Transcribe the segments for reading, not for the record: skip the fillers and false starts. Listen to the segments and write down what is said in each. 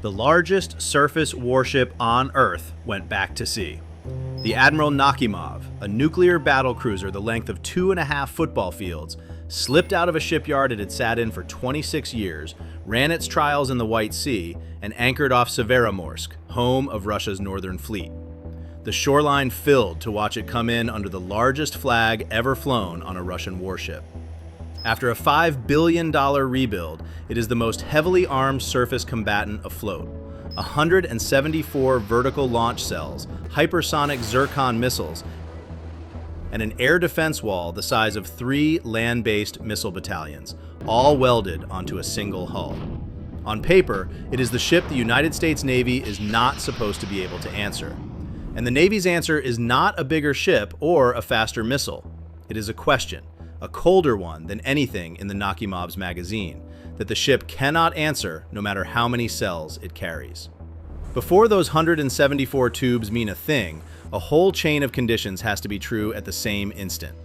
The largest surface warship on Earth went back to sea. The Admiral Nakhimov, a nuclear battlecruiser the length of 2.5 football fields, slipped out of a shipyard it had sat in for 26 years, ran its trials in the White Sea, and anchored off Severomorsk, home of Russia's Northern Fleet. The shoreline filled to watch it come in under the largest flag ever flown on a Russian warship. After a $5 billion rebuild, it is the most heavily armed surface combatant afloat. 174 vertical launch cells, hypersonic Zircon missiles, and an air defense wall the size of 3 land-based missile battalions, all welded onto a single hull. On paper, it is the ship the United States Navy is not supposed to be able to answer. And the Navy's answer is not a bigger ship or a faster missile. It is a question, a colder one than anything in the Nakhimov's magazine, that the ship cannot answer no matter how many cells it carries. Before those 174 tubes mean a thing, a whole chain of conditions has to be true at the same instant.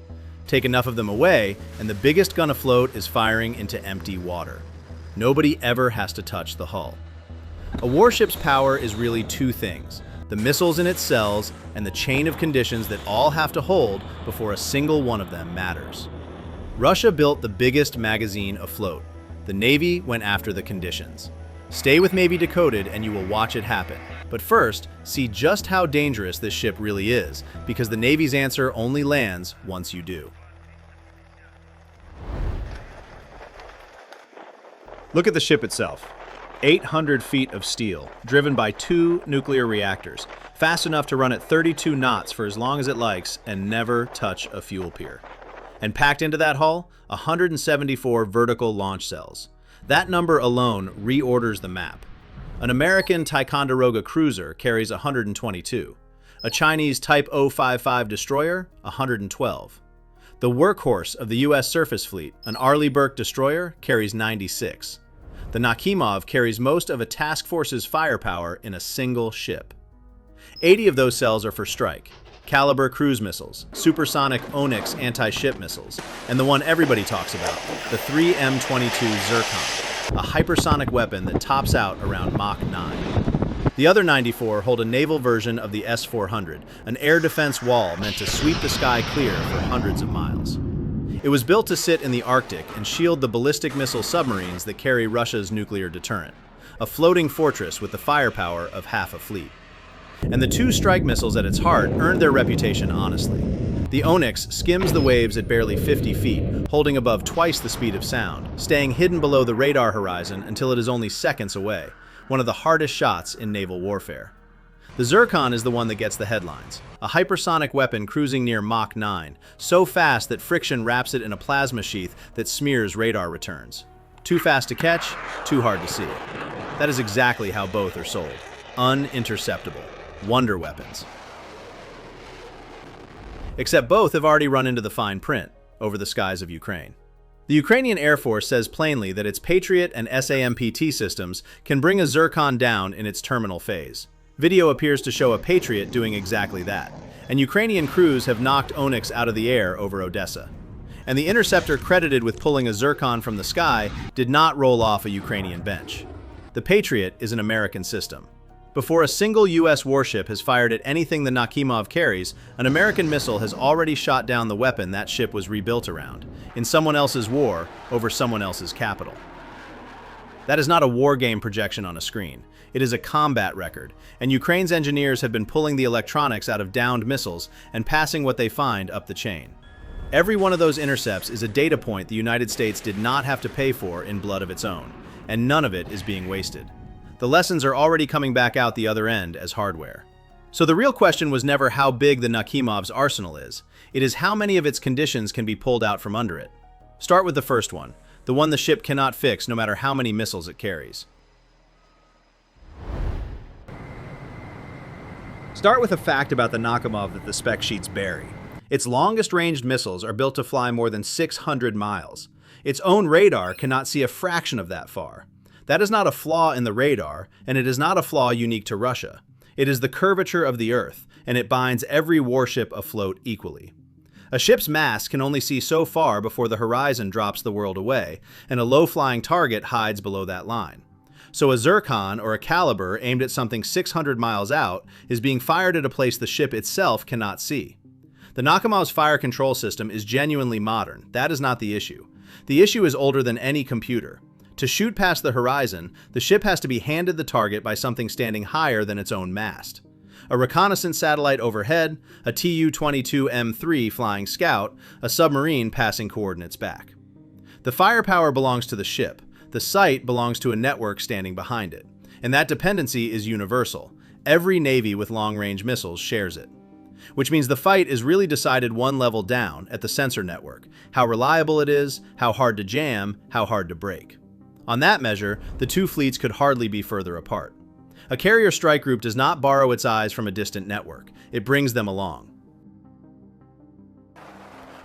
Take enough of them away, and the biggest gun afloat is firing into empty water. Nobody ever has to touch the hull. A warship's power is really 2 things: the missiles in its cells and the chain of conditions that all have to hold before a single one of them matters. Russia built the biggest magazine afloat. The Navy went after the conditions. Stay with Navy Decoded and you will watch it happen. But first, see just how dangerous this ship really is, because the Navy's answer only lands once you do. Look at the ship itself. 800 feet of steel, driven by 2 nuclear reactors, fast enough to run at 32 knots for as long as it likes and never touch a fuel pier. And packed into that hull, 174 vertical launch cells. That number alone reorders the map. An American Ticonderoga cruiser carries 122. A Chinese Type 055 destroyer, 112. The workhorse of the U.S. surface fleet, an Arleigh Burke destroyer, carries 96. The Nakhimov carries most of a task force's firepower in a single ship. 80 of those cells are for strike. Caliber cruise missiles, supersonic Onyx anti-ship missiles, and the one everybody talks about, the 3M22 Zircon, a hypersonic weapon that tops out around Mach 9. The other 94 hold a naval version of the S-400, an air defense wall meant to sweep the sky clear for hundreds of miles. It was built to sit in the Arctic and shield the ballistic missile submarines that carry Russia's nuclear deterrent, a floating fortress with the firepower of half a fleet. And the 2 strike missiles at its heart earned their reputation honestly. The Onyx skims the waves at barely 50 feet, holding above twice the speed of sound, staying hidden below the radar horizon until it is only seconds away, one of the hardest shots in naval warfare. The Zircon is the one that gets the headlines, a hypersonic weapon cruising near Mach 9, so fast that friction wraps it in a plasma sheath that smears radar returns. Too fast to catch, too hard to see. That is exactly how both are sold. Uninterceptable. Wonder weapons. Except both have already run into the fine print over the skies of Ukraine. The Ukrainian Air Force says plainly that its Patriot and SAMPT systems can bring a Zircon down in its terminal phase. Video appears to show a Patriot doing exactly that, and Ukrainian crews have knocked Onyx out of the air over Odessa. And the interceptor credited with pulling a Zircon from the sky did not roll off a Ukrainian bench. The Patriot is an American system. Before a single U.S. warship has fired at anything the Nakhimov carries, an American missile has already shot down the weapon that ship was rebuilt around, in someone else's war over someone else's capital. That is not a war game projection on a screen. It is a combat record, and Ukraine's engineers have been pulling the electronics out of downed missiles and passing what they find up the chain. Every one of those intercepts is a data point the United States did not have to pay for in blood of its own, and none of it is being wasted. The lessons are already coming back out the other end as hardware. So the real question was never how big the Nakhimov's arsenal is. It is how many of its conditions can be pulled out from under it. Start with the first one, the one the ship cannot fix no matter how many missiles it carries. Start with a fact about the Nakhimov that the spec sheets bury. Its longest-ranged missiles are built to fly more than 600 miles. Its own radar cannot see a fraction of that far. That is not a flaw in the radar, and it is not a flaw unique to Russia. It is the curvature of the Earth, and it binds every warship afloat equally. A ship's mast can only see so far before the horizon drops the world away, and a low-flying target hides below that line. So a Zircon or a caliber aimed at something 600 miles out is being fired at a place the ship itself cannot see. The Nakhimov's fire control system is genuinely modern. That is not the issue. The issue is older than any computer. To shoot past the horizon, the ship has to be handed the target by something standing higher than its own mast. A reconnaissance satellite overhead, a Tu-22M3 flying scout, a submarine passing coordinates back. The firepower belongs to the ship. The sight belongs to a network standing behind it. And that dependency is universal. Every Navy with long-range missiles shares it. Which means the fight is really decided one level down at the sensor network. How reliable it is, how hard to jam, how hard to break. On that measure, the two fleets could hardly be further apart. A carrier strike group does not borrow its eyes from a distant network. It brings them along.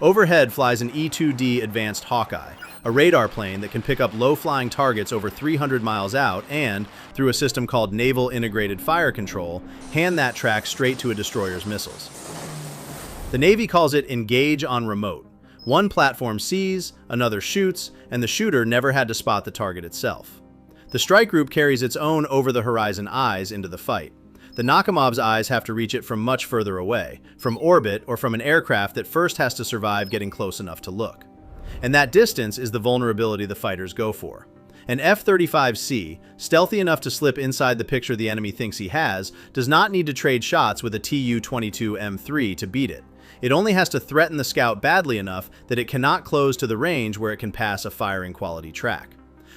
Overhead flies an E-2D Advanced Hawkeye, a radar plane that can pick up low-flying targets over 300 miles out and, through a system called Naval Integrated Fire Control, hand that track straight to a destroyer's missiles. The Navy calls it engage on remote. One platform sees, another shoots, and the shooter never had to spot the target itself. The strike group carries its own over-the-horizon eyes into the fight. The Nakhimov's eyes have to reach it from much further away, from orbit or from an aircraft that first has to survive getting close enough to look. And that distance is the vulnerability the fighters go for. An F-35C, stealthy enough to slip inside the picture the enemy thinks he has, does not need to trade shots with a Tu-22M3 to beat it. It only has to threaten the scout badly enough that it cannot close to the range where it can pass a firing quality track.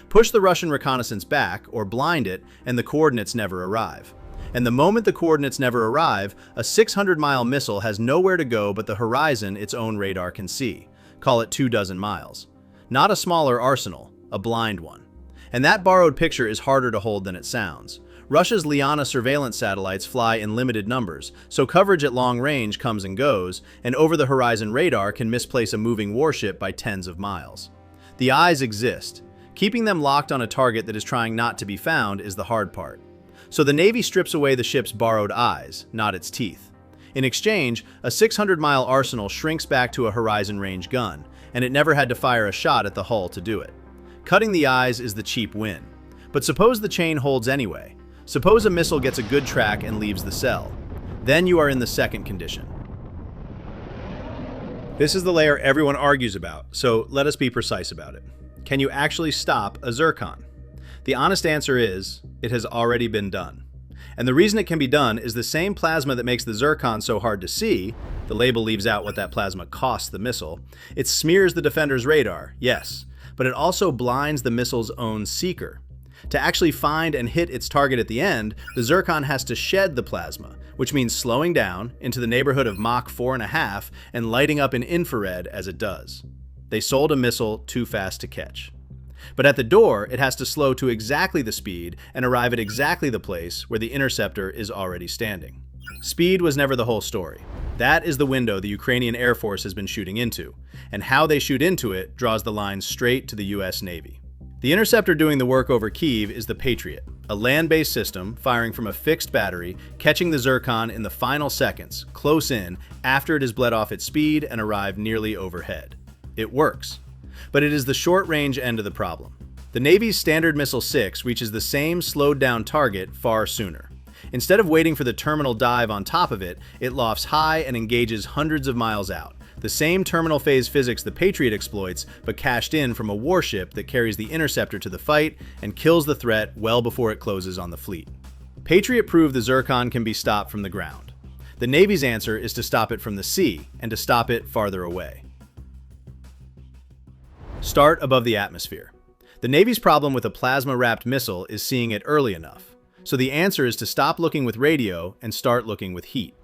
Push the Russian reconnaissance back, or blind it, and the coordinates never arrive. And the moment the coordinates never arrive, a 600-mile missile has nowhere to go but the horizon its own radar can see. Call it 24 miles. Not a smaller arsenal, a blind one. And that borrowed picture is harder to hold than it sounds. Russia's Liana surveillance satellites fly in limited numbers, so coverage at long range comes and goes, and over-the-horizon radar can misplace a moving warship by tens of miles. The eyes exist. Keeping them locked on a target that is trying not to be found is the hard part. So the Navy strips away the ship's borrowed eyes, not its teeth. In exchange, a 600-mile arsenal shrinks back to a horizon-range gun, and it never had to fire a shot at the hull to do it. Cutting the eyes is the cheap win. But suppose the chain holds anyway. Suppose a missile gets a good track and leaves the cell. Then you are in the second condition. This is the layer everyone argues about, so let us be precise about it. Can you actually stop a Zircon? The honest answer is, it has already been done. And the reason it can be done is the same plasma that makes the Zircon so hard to see, the label leaves out what that plasma costs the missile, it smears the defender's radar, yes, but it also blinds the missile's own seeker. To actually find and hit its target at the end, the Zircon has to shed the plasma, which means slowing down into the neighborhood of Mach 4.5 and lighting up in infrared as it does. They sold a missile too fast to catch. But at the door, it has to slow to exactly the speed and arrive at exactly the place where the interceptor is already standing. Speed was never the whole story. That is the window the Ukrainian Air Force has been shooting into, and how they shoot into it draws the line straight to the US Navy. The interceptor doing the work over Kyiv is the Patriot, a land-based system firing from a fixed battery, catching the Zircon in the final seconds, close in, after it has bled off its speed and arrived nearly overhead. It works. But it is the short-range end of the problem. The Navy's Standard Missile 6 reaches the same slowed-down target far sooner. Instead of waiting for the terminal dive on top of it, it lofts high and engages hundreds of miles out. The same terminal phase physics the Patriot exploits, but cashed in from a warship that carries the interceptor to the fight and kills the threat well before it closes on the fleet. Patriot proved the Zircon can be stopped from the ground. The Navy's answer is to stop it from the sea, and to stop it farther away. Start above the atmosphere. The Navy's problem with a plasma-wrapped missile is seeing it early enough. So the answer is to stop looking with radio and start looking with heat.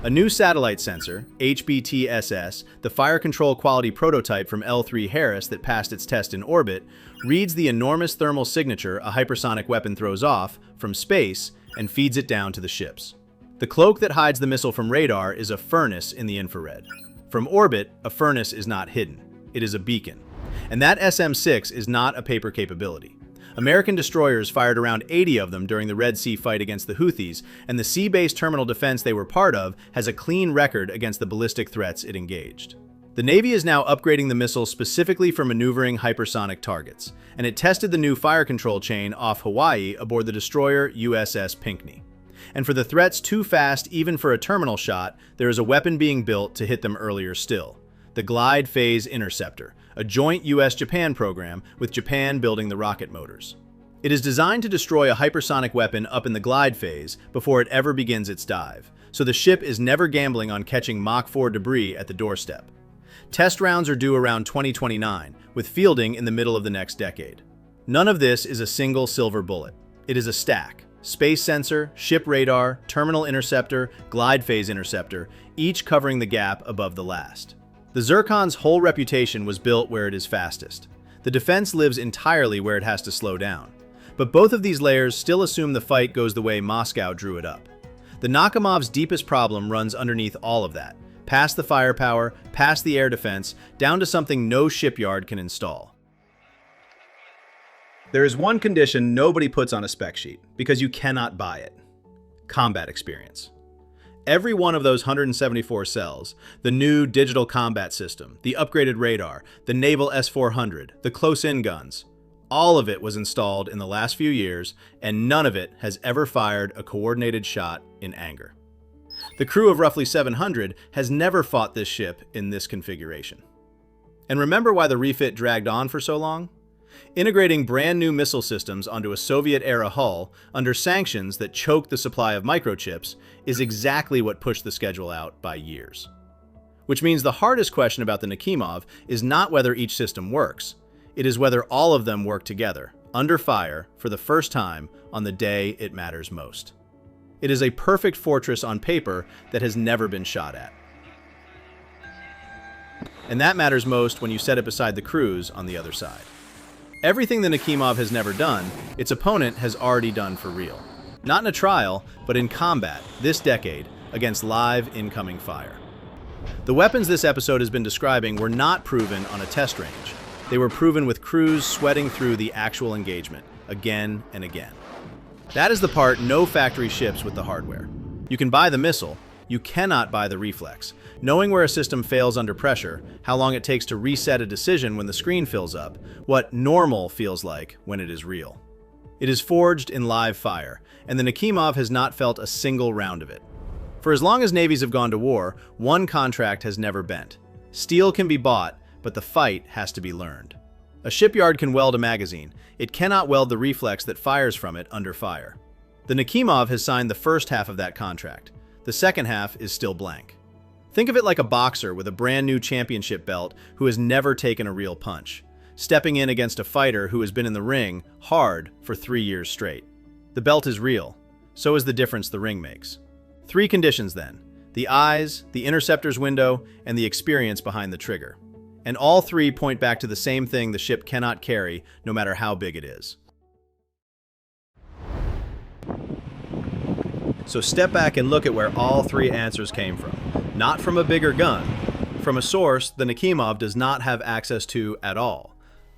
A new satellite sensor, HBTSS, the fire control quality prototype from L3 Harris that passed its test in orbit, reads the enormous thermal signature a hypersonic weapon throws off from space and feeds it down to the ships. The cloak that hides the missile from radar is a furnace in the infrared. From orbit, a furnace is not hidden. It is a beacon. And that SM-6 is not a paper capability. American destroyers fired around 80 of them during the Red Sea fight against the Houthis, and the sea-based terminal defense they were part of has a clean record against the ballistic threats it engaged. The Navy is now upgrading the missile specifically for maneuvering hypersonic targets, and it tested the new fire control chain off Hawaii aboard the destroyer USS Pinckney. And for the threats too fast even for a terminal shot, there is a weapon being built to hit them earlier still: the Glide Phase Interceptor, a joint US-Japan program with Japan building the rocket motors. It is designed to destroy a hypersonic weapon up in the glide phase before it ever begins its dive, so the ship is never gambling on catching Mach 4 debris at the doorstep. Test rounds are due around 2029, with fielding in the middle of the next decade. None of this is a single silver bullet. It is a stack: space sensor, ship radar, terminal interceptor, glide phase interceptor, each covering the gap above the last. The Zircon's whole reputation was built where it is fastest. The defense lives entirely where it has to slow down. But both of these layers still assume the fight goes the way Moscow drew it up. The Nakhimov's deepest problem runs underneath all of that, past the firepower, past the air defense, down to something no shipyard can install. There is one condition nobody puts on a spec sheet, because you cannot buy it: combat experience. Every one of those 174 cells, the new digital combat system, the upgraded radar, the Naval S-400, the close-in guns, all of it was installed in the last few years, and none of it has ever fired a coordinated shot in anger. The crew of roughly 700 has never fought this ship in this configuration. And remember why the refit dragged on for so long? Integrating brand new missile systems onto a Soviet-era hull under sanctions that choked the supply of microchips is exactly what pushed the schedule out by years. Which means the hardest question about the Nakhimov is not whether each system works. It is whether all of them work together, under fire, for the first time on the day it matters most. It is a perfect fortress on paper that has never been shot at. And that matters most when you set it beside the crews on the other side. Everything the Nakhimov has never done, its opponent has already done for real. Not in a trial, but in combat, this decade, against live incoming fire. The weapons this episode has been describing were not proven on a test range. They were proven with crews sweating through the actual engagement, again and again. That is the part no factory ships with the hardware. You can buy the missile, you cannot buy the reflex. Knowing where a system fails under pressure, how long it takes to reset a decision when the screen fills up, what normal feels like when it is real. It is forged in live fire, and the Nakhimov has not felt a single round of it. For as long as navies have gone to war, one contract has never bent. Steel can be bought, but the fight has to be learned. A shipyard can weld a magazine. It cannot weld the reflex that fires from it under fire. The Nakhimov has signed the first half of that contract. The second half is still blank. Think of it like a boxer with a brand new championship belt who has never taken a real punch, stepping in against a fighter who has been in the ring hard for 3 years straight. The belt is real. So is the difference the ring makes. 3 conditions then: the eyes, the interceptor's window, and the experience behind the trigger. And all 3 point back to the same thing the ship cannot carry, no matter how big it is. So step back and look at where all 3 answers came from. Not from a bigger gun. From a source the Nakhimov does not have access to at all.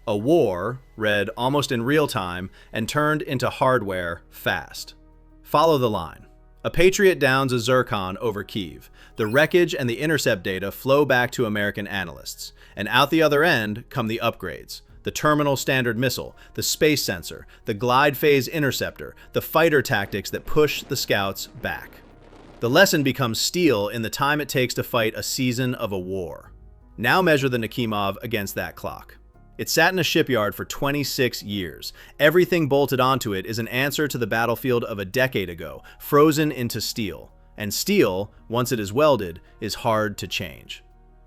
A war, read almost in real time, and turned into hardware fast. Follow the line. A Patriot downs a Zircon over Kyiv. The wreckage and the intercept data flow back to American analysts. And out the other end come the upgrades. The terminal standard missile, the space sensor, the glide phase interceptor, the fighter tactics that push the scouts back. The lesson becomes steel in the time it takes to fight a season of a war. Now measure the Nakhimov against that clock. It sat in a shipyard for 26 years. Everything bolted onto it is an answer to the battlefield of a decade ago, frozen into steel. And steel, once it is welded, is hard to change.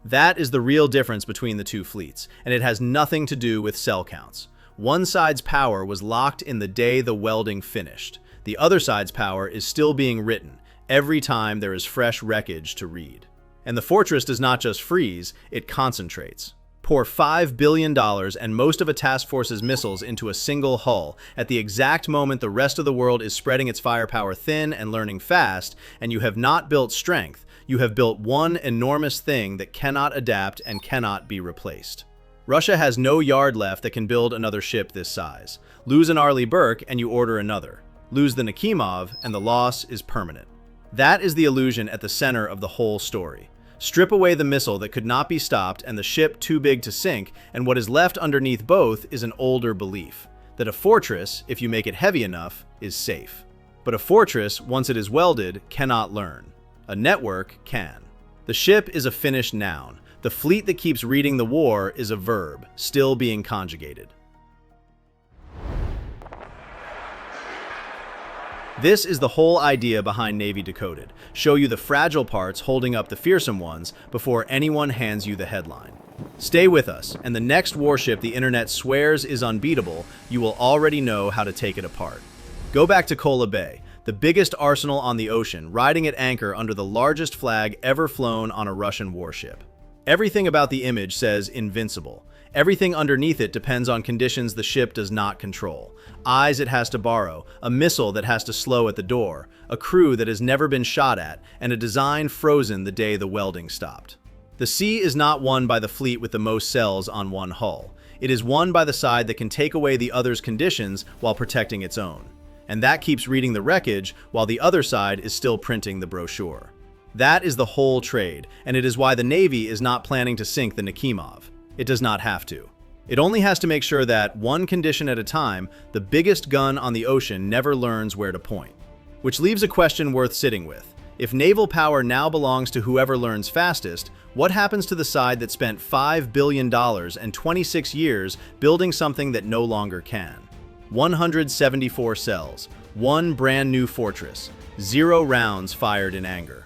That is the real difference between the 2 fleets, and it has nothing to do with cell counts. One side's power was locked in the day the welding finished. The other side's power is still being written, every time there is fresh wreckage to read. And the fortress does not just freeze, it concentrates. Pour $5 billion and most of a task force's missiles into a single hull at the exact moment the rest of the world is spreading its firepower thin and learning fast, and you have not built strength. You have built one enormous thing that cannot adapt and cannot be replaced. Russia has no yard left that can build another ship this size. Lose an Arleigh Burke and you order another. Lose the Nakhimov and the loss is permanent. That is the illusion at the center of the whole story. Strip away the missile that could not be stopped and the ship too big to sink, and what is left underneath both is an older belief that a fortress, if you make it heavy enough, is safe. But a fortress, once it is welded, cannot learn. A network can. The ship is a finished noun. The fleet that keeps reading the war is a verb, still being conjugated. This is the whole idea behind Navy Decoded. Show you the fragile parts holding up the fearsome ones before anyone hands you the headline. Stay with us, and the next warship the internet swears is unbeatable, you will already know how to take it apart. Go back to Kola Bay, the biggest arsenal on the ocean, riding at anchor under the largest flag ever flown on a Russian warship. Everything about the image says invincible. Everything underneath it depends on conditions the ship does not control. Eyes it has to borrow, a missile that has to slow at the door, a crew that has never been shot at, and a design frozen the day the welding stopped. The sea is not won by the fleet with the most cells on one hull. It is won by the side that can take away the other's conditions while protecting its own. And that keeps reading the wreckage while the other side is still printing the brochure. That is the whole trade, and it is why the Navy is not planning to sink the Nakhimov. It does not have to. It only has to make sure that, one condition at a time, the biggest gun on the ocean never learns where to point. Which leaves a question worth sitting with. If naval power now belongs to whoever learns fastest, what happens to the side that spent $5 billion and 26 years building something that no longer can? 174 cells, one brand new fortress, 0 rounds fired in anger.